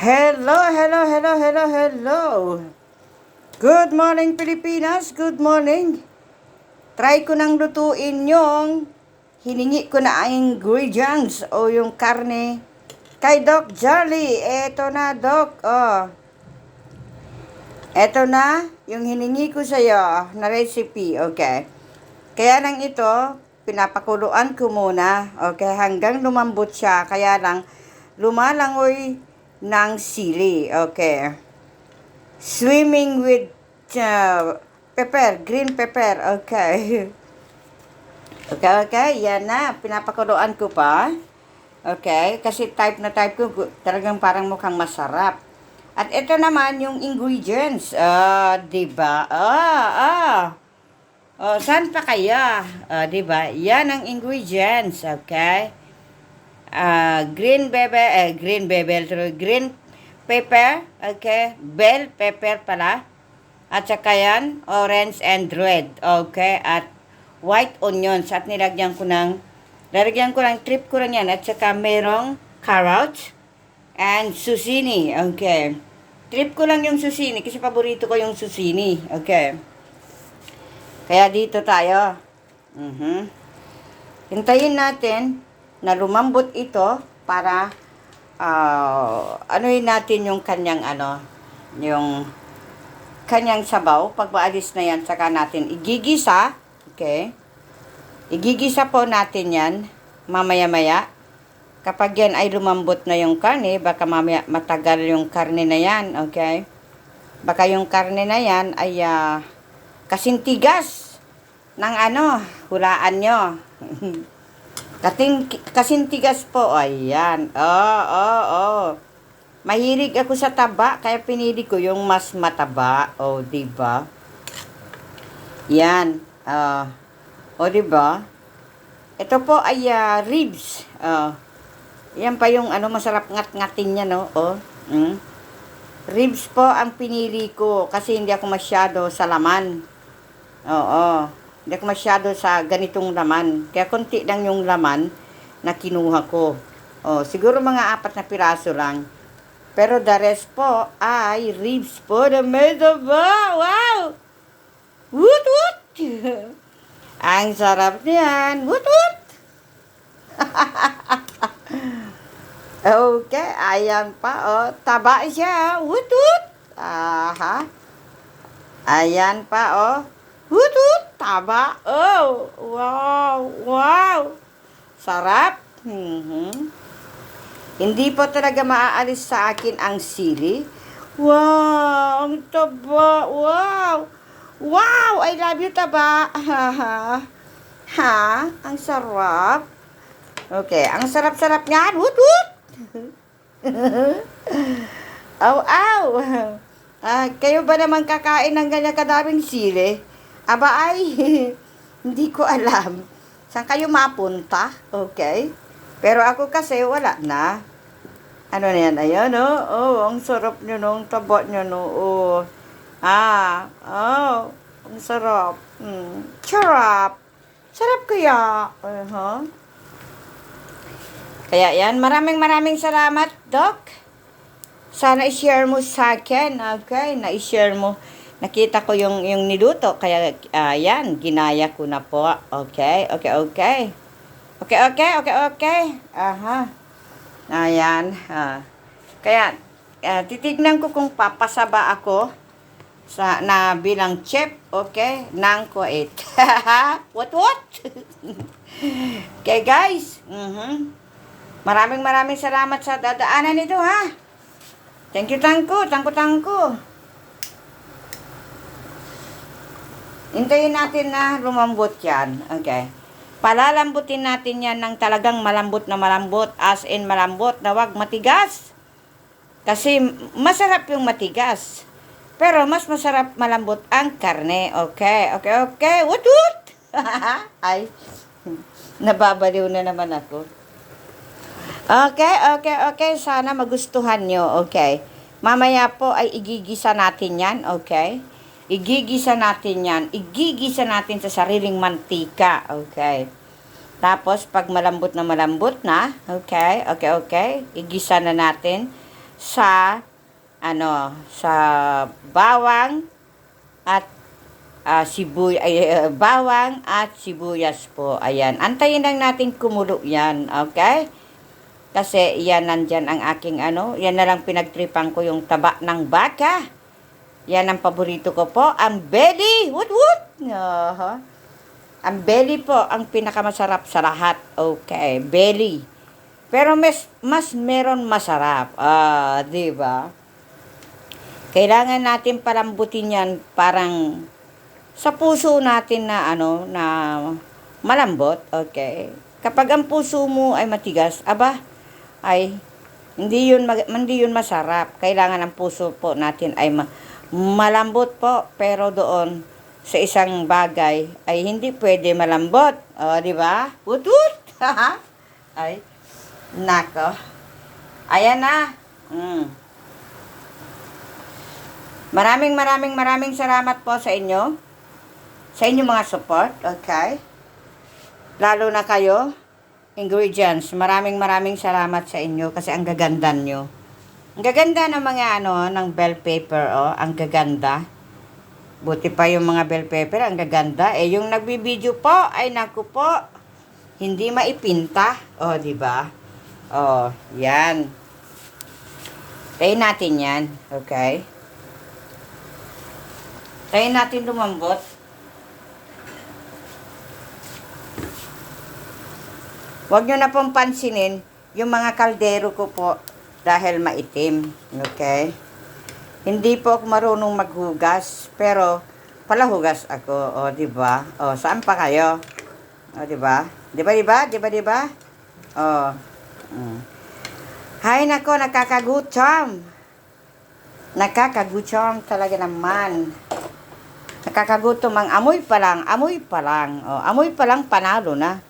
Hello, hello, hello, hello, hello. Good morning, Pilipinas. Good morning. Try ko nang lutuin yung hiningi ko na ang ingredients o yung karne kay Doc Jolly. Eto na, Doc. Oh. Eto na yung hiningi ko sa'yo na recipe. Okay. Kaya lang ito, pinapakuluan ko muna. Okay, hanggang lumambot siya. Kaya lang, lumalangoy ng sili. Okay. Swimming with pepper, green pepper. Okay. Okay. Yan na. Pinapakuluan ko pa. Okay. Kasi type na type ko, talagang parang mukhang masarap. At ito naman yung ingredients. Diba? Saan pa kaya? Diba? Yan ang ingredients. Okay. Green pepper, okay, bell pepper pala, at saka yan, orange and red, okay, at white onions, at lalagyan ko ng trip ko lang yan, at saka merong carrots, and susini, okay. Trip ko lang yung susini, kasi paborito ko yung susini, okay. Kaya dito tayo, hintayin natin, na lumambot ito para anuhin natin yung kanyang yung kanyang sabaw. Pag maalis na yan, saka natin igigisa. Okay? Igigisa po natin yan mamaya-maya. Kapag yan ay lumambot na yung karne, baka mamaya matagal yung karne na yan. Okay? Baka yung karne na yan ay kasintigas ng hulaan nyo. Kasintigas po. Ayan. Mahilig ako sa taba, kaya pinili ko yung mas mataba. Diba? Yan. Diba? Ito po ay ribs. Yan pa yung masarap ngat-ngatin niya, no? Ribs po ang pinili ko kasi hindi ako masyado sa laman. Hindi ako masyado sa ganitong laman. Kaya konti lang yung laman na kinuha ko. Siguro mga 4 na piraso lang. Pero the rest po ay ribs po na may taba. Wow! Woot woot! Ang sarap niyan. Woot woot! Okay, ayan pa. Taba siya. Woot woot! Ayan pa. Woot woot! Taba. Wow! Sarap. Hindi po talaga maaalis sa akin ang sili. Wow! Ang taba. Wow! I love you, taba. Ang sarap. Okay, ang sarap-sarap niyan. Woot woot! Kayo ba naman kakain ng ganyan kadaming sili? Aba ay, hindi ko alam. Saan kayo mapunta? Okay. Pero ako kasi wala na. Ano na yan? Ayan, ang sarap nyo nung taba nyo, no. Ang sarap. Charap. Sarap kaya. Kaya yan, maraming salamat, Doc. Sana i-share mo sa akin. Okay, na-i-share mo. Nakita ko yung niluto, kaya yan, ginaya ko na po. Okay. Ayan. Kaya, titignan ko kung papasaba ako na bilang chef, okay, ng Kuwait. What? Okay, guys. Maraming salamat sa dadaanan nito, ha. Thank you, tangko. Hintayin natin na lumambot yan. Okay. Palalambutin natin yan ng talagang malambot na malambot. As in malambot na wag matigas. Kasi masarap yung matigas. Pero mas masarap malambot ang karne. Okay. Woot! Ay, nababaliw na naman ako. Okay. Sana magustuhan nyo. Okay. Mamaya po ay igigisa natin yan. Okay. Igigisa natin yan. Igigisa natin sa sariling mantika. Okay. Tapos, pag malambot na, okay. Igisa na natin sa sa bawang at bawang at sibuyas po. Ayan. Antayin lang natin kumulo yan. Okay? Kasi yan nandyan ang aking yan na lang pinagtripan ko yung taba ng baka. Yan ang paborito ko po. Ang belly. Woot woot. Ang belly po ang pinakamasarap sa lahat. Okay. Belly. Pero mas meron masarap. Di ba? Kailangan natin palambutin yan parang sa puso natin na na malambot. Okay. Kapag ang puso mo ay matigas, ay hindi yun masarap. Kailangan ang puso po natin ay malambot po, pero doon sa isang bagay ay hindi pwede malambot. Di ba? Wut-wut. Ay, nako. Ayan na. Maraming salamat po sa inyo. Sa inyong mga support, okay? Lalo na kayo, ingredients. Maraming salamat sa inyo kasi ang gaganda nyo. Ang gaganda ng mga ng bell pepper, ang gaganda. Buti pa yung mga bell pepper, ang gaganda. Yung nagbibideo po, ay naku po, hindi maipinta. Di ba? Yan. Tayin natin yan, okay? Tayin natin lumambot. Huwag nyo na pong pansinin yung mga kaldero ko po dahil maitim. Okay? Hindi po ako marunong maghugas, pero palahugas ako. Di ba? Saan pa kayo? Di ba? Di ba? Hay nako, nakakagutom. Nakakagutom talaga naman. Nakakagutom ang amoy pa lang. Amoy pa lang panalo na.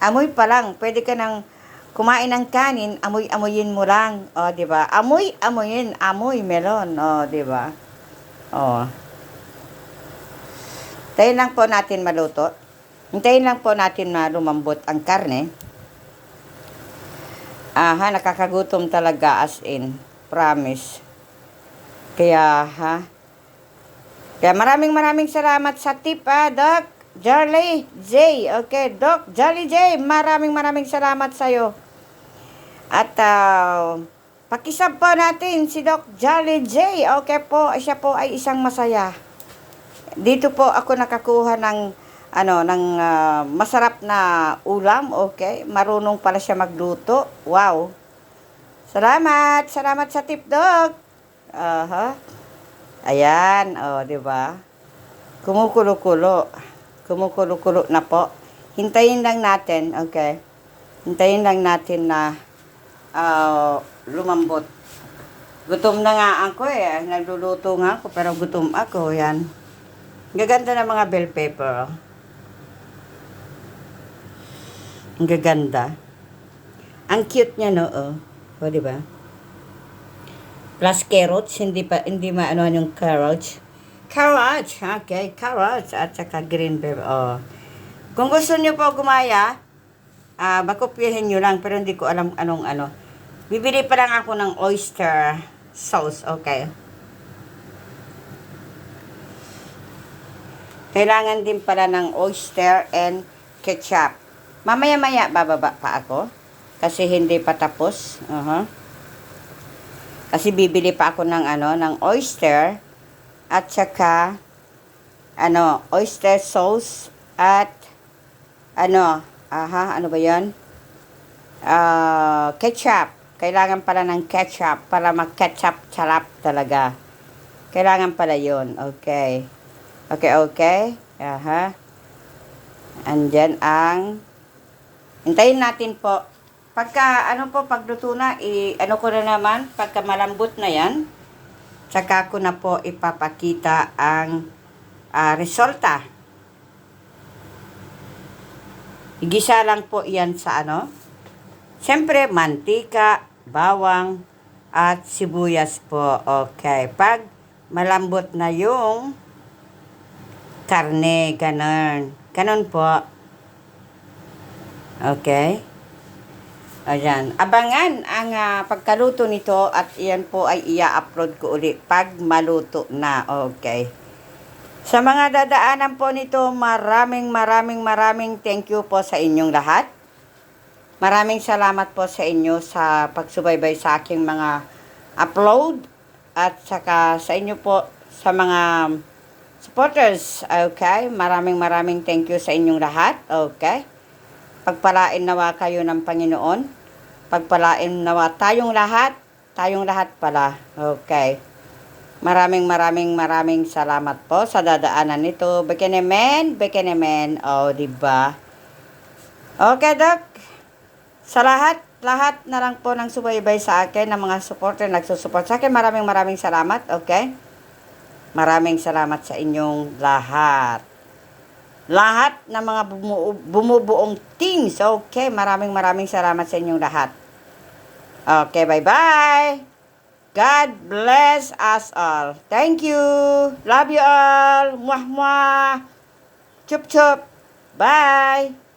Amoy pa lang, pwede ka nang kumain ng kanin, amoy-amoyin mo lang. Di ba? Amoy-amoyin, amoy melon. Di ba? Hintayin lang po natin maluto. Hintayin lang po natin na lumambot ang karne. Nakakagutom talaga as in. Promise. Kaya maraming salamat sa tip, Doc. Jolly J. Okay, Doc Jolly J. Maraming salamat sa'yo. At pakisab po natin si Doc Jolly J. Okay po, siya po ay isang masaya. Dito po ako nakakuha ng masarap na ulam. Okay, marunong pala siya magluto. Wow. Salamat sa tip, Doc. Ayan, di ba? Kumukulo-kulo na po. Hintayin lang natin, okay? Hintayin lang natin na lumambot. Gutom na nga ako nagluluto nga ako, pero gutom ako, yan. Gaganda ng mga bell pepper. Ang gaganda. Ang cute niya, di ba? Plus carrots, hindi yung carrots. Carrots, okay, carrots at saka green pepper. Kung gusto niyo po gumaya, makopyahin niyo lang, pero hindi ko alam anong. Bibili pa lang ako ng oyster sauce, okay. Kailangan din pala ng oyster and ketchup. Mamaya-maya bababa pa ako kasi hindi pa tapos. Kasi bibili pa ako ng ng oyster at saka oyster sauce at ano ba 'yan? Ketchup. Kailangan pala ng ketchup para mag-ketchup sarap talaga. Kailangan pala 'yon. Okay. Okay. Andyan ang hintayin natin po. Pagka pagluto na, ko na naman pagka malambot na 'yan. Saka ko na po ipapakita ang resulta. Igisa lang po yan sa Siyempre, mantika, bawang, at sibuyas po. Okay. Pag malambot na yung karne, ganun. Ganun po. Okay. Ayan, abangan ang pagkaluto nito at iyan po ay ia-upload ko uli pag maluto na. Okay. Sa mga dadaanan po nito, maraming thank you po sa inyong lahat. Maraming salamat po sa inyo sa pagsubaybay sa aking mga upload at saka sa inyo po sa mga supporters. Okay, maraming thank you sa inyong lahat. Okay. Pagpalain nawa kayo ng Panginoon. Pagpalain nawa tayong lahat pala. Okay. Maraming salamat po sa dadaanan nito. Bekenemen. O, diba? Okay, Dok. Sa lahat na lang po ng subaybay sa akin, ng mga supporter, nagsusupport sa akin, maraming salamat. Okay? Maraming salamat sa inyong lahat. Lahat ng mga bumubuong teams. Okay, maraming salamat sa inyong lahat. Okay, bye-bye. God bless us all. Thank you. Love you all. Muah muah. Chup chup. Bye.